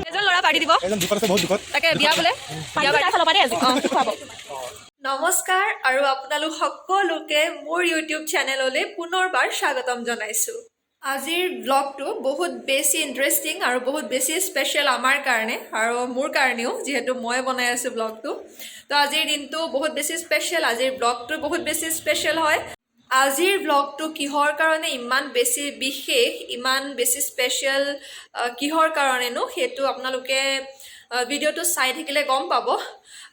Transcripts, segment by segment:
এজন ল'ৰা পাৰ্টি দিব তাকে বিয়া বোলে নমস্কাৰ আৰু আপোনালোক সকলোকে মোৰ ইউটিউব চেনেললৈ পুনৰবাৰ স্বাগতম জনাইছোঁ। আজিৰ ব্লগটো বহুত বেছি ইণ্টাৰেষ্টিং আৰু বহুত বেছি স্পেচিয়েল আমাৰ কাৰণে আৰু মোৰ কাৰণেও, যিহেতু মই বনাই আছোঁ ব্লগটো। তো আজিৰ দিনটো বহুত বেছি স্পেচিয়েল, আজিৰ ব্লগটো বহুত বেছি স্পেচিয়েল হয়। আজিৰ ব্লগটো কিহৰ কাৰণে ইমান বেছি বিশেষ, ইমান বেছি স্পেচিয়েল কিহৰ কাৰণেনো, সেইটো আপোনালোকে ভিডিঅ'টো চাই থাকিলে গম পাব।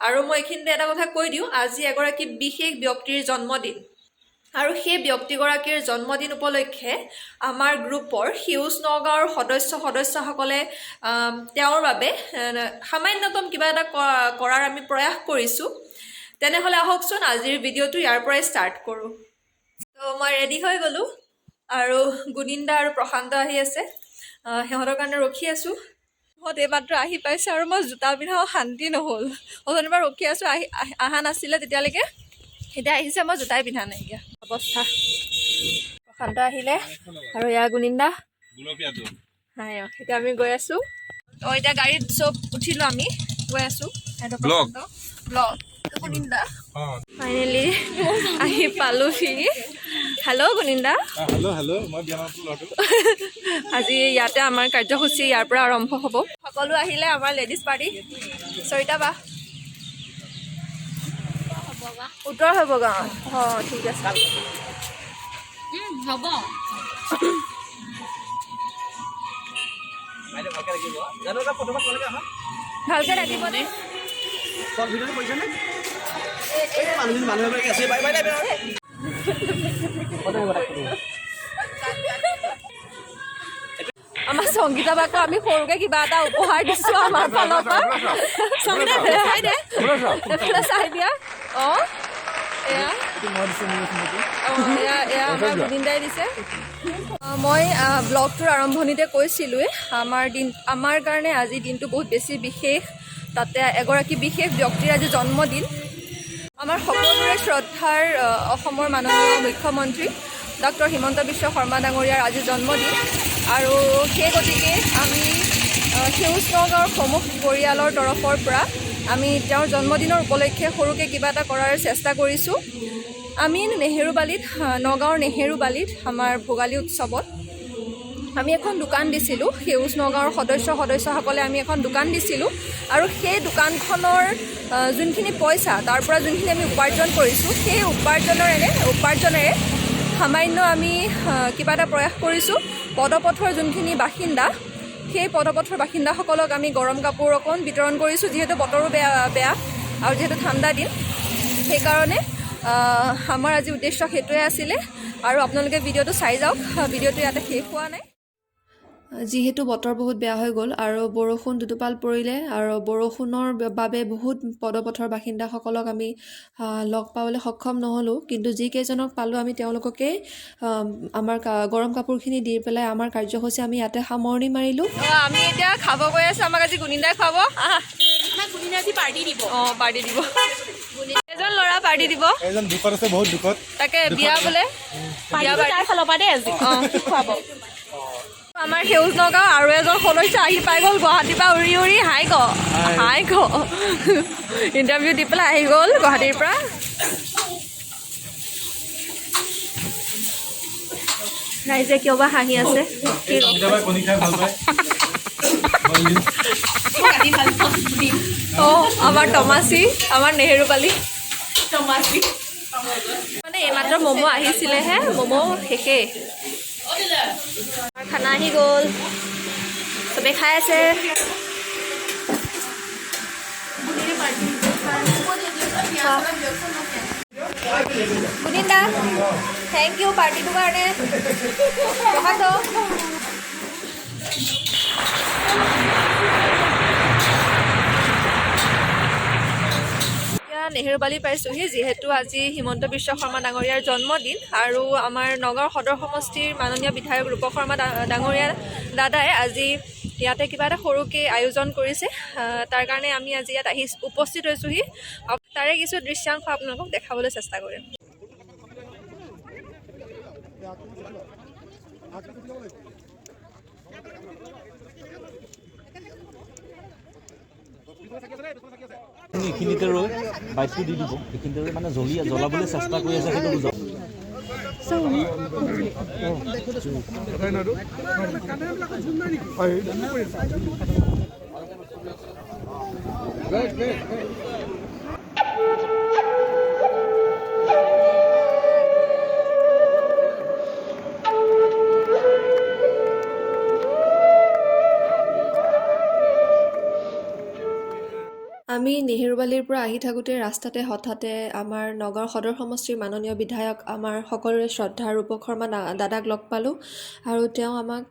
আৰু মই এইখিনিতে এটা কথা কৈ দিওঁ, আজি এগৰাকী বিশেষ ব্যক্তিৰ জন্মদিন আৰু সেই ব্যক্তিগৰাকীৰ জন্মদিন উপলক্ষে আমাৰ গ্ৰুপৰ সেউজ নগাঁৱৰ সদস্যসকলে তেওঁৰ বাবে সামান্যতম কিবা এটা কৰাৰ আমি প্ৰয়াস কৰিছোঁ। তেনেহ'লে আহকচোন আজিৰ ভিডিঅ'টো ইয়াৰ পৰাই ষ্টাৰ্ট কৰোঁ। তো মই ৰেডি হৈ গ'লোঁ আৰু গুণিন্দা আৰু প্ৰশান্ত আহি আছে, সিহঁতৰ কাৰণে ৰখি আছোঁ। সিহঁত এইমাত্ৰ আহি পাইছে আৰু মই জোতা পিন্ধাও শান্তি নহ'ল। অথনিবাৰ ৰখি আছোঁ, অহা নাছিলে তেতিয়ালৈকে, এতিয়া আহিছে, মই জোতাই পিন্ধা নাইকিয়া অৱস্থা। প্ৰশান্ত আহিলে আৰু এয়া গুণিন্দা। নাই এতিয়া আমি গৈ আছোঁ। তো এতিয়া গাড়ীত চব উঠিলোঁ, আমি গৈ আছোঁ ব্লগ গুণিন্দা। ফাইনেলি আহি পালোহি। হেল্ল' গুণিন্দা। আজি ইয়াতে আমাৰ কাৰ্যসূচী ইয়াৰ পৰা আৰম্ভ হ'ব। সকলো আহিলে আমাৰ লেডিজ পাৰ্টি। সৰিতা বা উত্তৰ হ'ব গাঁৱত। অঁ ঠিক আছে হ'ব। ভালকে ৰাখিব দেই। আমাৰ সংগীতা বাকো আমি সৰুকে কিবা এটা উপহাৰ দিছোঁ আমাৰ ফালৰ পৰা। চাই দিয়া। অঁ এয়া আমাৰ গোবিন্দাই দিছে। মই ব্লগটোৰ আৰম্ভণিতে কৈছিলোঁৱে, আমাৰ কাৰণে আজি দিনটো বহুত বেছি বিশেষ। তাতে এগৰাকী বিশেষ ব্যক্তিৰ আজি জন্মদিন। আমাৰ সকলোৰে শ্ৰদ্ধাৰ অসমৰ মাননীয় মুখ্যমন্ত্ৰী ডক্টৰ হিমন্ত বিশ্ব শৰ্মা ডাঙৰীয়াৰ আজি জন্মদিন। আৰু সেই গতিকে আমি সেউজ নগাঁৱৰ সমূহ পৰিয়ালৰ তৰফৰ পৰা আমি তেওঁৰ জন্মদিনৰ উপলক্ষে সৰুকৈ কিবা এটা কৰাৰ চেষ্টা কৰিছোঁ। আমি নগাঁৱৰ নেহেৰুবালিত আমাৰ ভোগালী উৎসৱত আমি এখন দোকান দিছিলোঁ। সেউজ নগাঁৱৰ সদস্যসকলে আমি এখন দোকান দিছিলোঁ আৰু সেই দোকানখনৰ যোনখিনি পইচা, তাৰ পৰা যোনখিনি আমি উপাৰ্জন কৰিছোঁ, সেই উপাৰ্জনেৰে সামান্য আমি কিবা এটা প্ৰয়াস কৰিছোঁ। পদপথৰ যোনখিনি বাসিন্দা, সেই পদপথৰ বাসিন্দাসকলক আমি গৰম কাপোৰ অকণ বিতৰণ কৰিছোঁ। যিহেতু বতৰো বেয়া আৰু যিহেতু ঠাণ্ডা দিন, সেইকাৰণে আমাৰ আজি উদ্দেশ্য সেইটোৱে আছিলে। আৰু আপোনালোকে ভিডিঅ'টো চাই যাওক, ভিডিঅ'টো ইয়াতে শেষ হোৱা নাই। যিহেতু বতৰ বহুত বেয়া হৈ গ'ল আৰু বৰষুণ দুটোপাল পৰিলে আৰু বৰষুণৰ বাবে বহুত পদপথৰ বাসিন্দাসকলক আমি লগ পাবলৈ সক্ষম নহ'লোঁ। কিন্তু যিকেইজনক পালোঁ আমি তেওঁলোককে আমাৰ গৰম কাপোৰখিনি দি পেলাই আমাৰ কাৰ্যসূচী আমি ইয়াতে সামৰণি মাৰিলোঁ। আমি এতিয়া খাব গৈ আছোঁ। আমাক আজি গুণিন্দাই খুৱাব। গুণিন্দাই আজি পাৰ্টি দিব। অঁ পাৰ্টি দিব। এজন ল'ৰা পাৰ্টি দিব। এজন দুখত আছে, বহুত দুখত। তাকে বিয়া বোলে, বিয়া তাৰ ফালৰ পৰা দেই আজি খুৱাব। আমাৰ সেউজ নগাঁও আৰু এজন সদস্য আহি পাই গ'ল গুৱাহাটীৰ পৰা উৰি হাই গ ইণ্টাৰভিউ দি পেলাই আহি গ'ল গুৱাহাটীৰ পৰা। ৰাইজে কিয় বা হাঁহি আছে। অঁ আমাৰ টমাচি, আমাৰ নেহেৰুবালি টমাচি। মানে এইমাত্ৰ ম'ম' আহিছিলেহে, ম'ম' শেষেই। খানা আহি গ'ল, চবে খাই আছে। গুণিন্দা থেংক ইউ পাৰ্টিটোৰ কাৰণে। নেহেৰুবালি পাইছোঁহি, যিহেতু আজি হিমন্ত বিশ্ব শৰ্মা ডাঙৰীয়াৰ জন্মদিন আৰু আমাৰ নগাঁৱৰ সদৰ সমষ্টিৰ মাননীয় বিধায়ক ৰূপ শৰ্মা ডাঙৰীয়া দাদাই আজি ইয়াতে কিবা এটা সৰুকৈ আয়োজন কৰিছে। তাৰ কাৰণে আমি আজি ইয়াত উপস্থিত হৈছোঁহি। তাৰে কিছু দৃশ্যাংশ আপোনালোকক দেখাবলৈ চেষ্টা কৰিম। এইখিনিতে ৰৈ বাইকটো দি দিব, এইখিনিতে ৰৈ মানে জ্বলাবলৈ চেষ্টা কৰি আছে সেইটো বুজাওক। আমি নেহেৰুবালিৰ পৰা আহি থাকোঁতে ৰাস্তাতে হঠাতে আমাৰ নগৰ সদৰ সমষ্টিৰ মাননীয় বিধায়ক আমাৰ সকলোৰে শ্ৰদ্ধাৰ ৰূপক শৰ্মা দাদাক লগ পালোঁ আৰু তেওঁ আমাক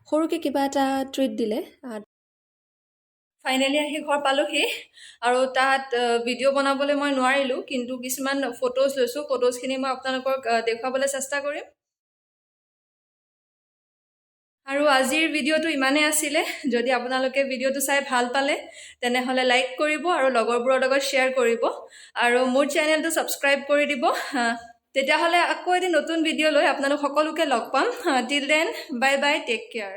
সৰুকৈ কিবা এটা ট্ৰিট দিলে। ফাইনেলি আহি ঘৰ পালোহি আৰু তাত ভিডিঅ' বনাবলৈ মই নোৱাৰিলোঁ, কিন্তু কিছুমান ফটোজ লৈছোঁ। ফটোজখিনি মই আপোনালোকক দেখুৱাবলৈ চেষ্টা কৰিম। আৰু আজিৰ ভিডিঅ'টো ইমানেই আছিলে। যদি আপোনালোকে ভিডিঅ'টো চাই ভাল পালে তেনেহ'লে লাইক কৰিব আৰু লগৰবোৰৰ লগত শ্বেয়াৰ কৰিব আৰু মোৰ চেনেলটো ছাবস্ক্ৰাইব কৰি দিব। তেতিয়াহ'লে আকৌ এদিন নতুন ভিডিঅ' লৈ আপোনালোক সকলোকে লগ পাম। Till then bye bye, take care.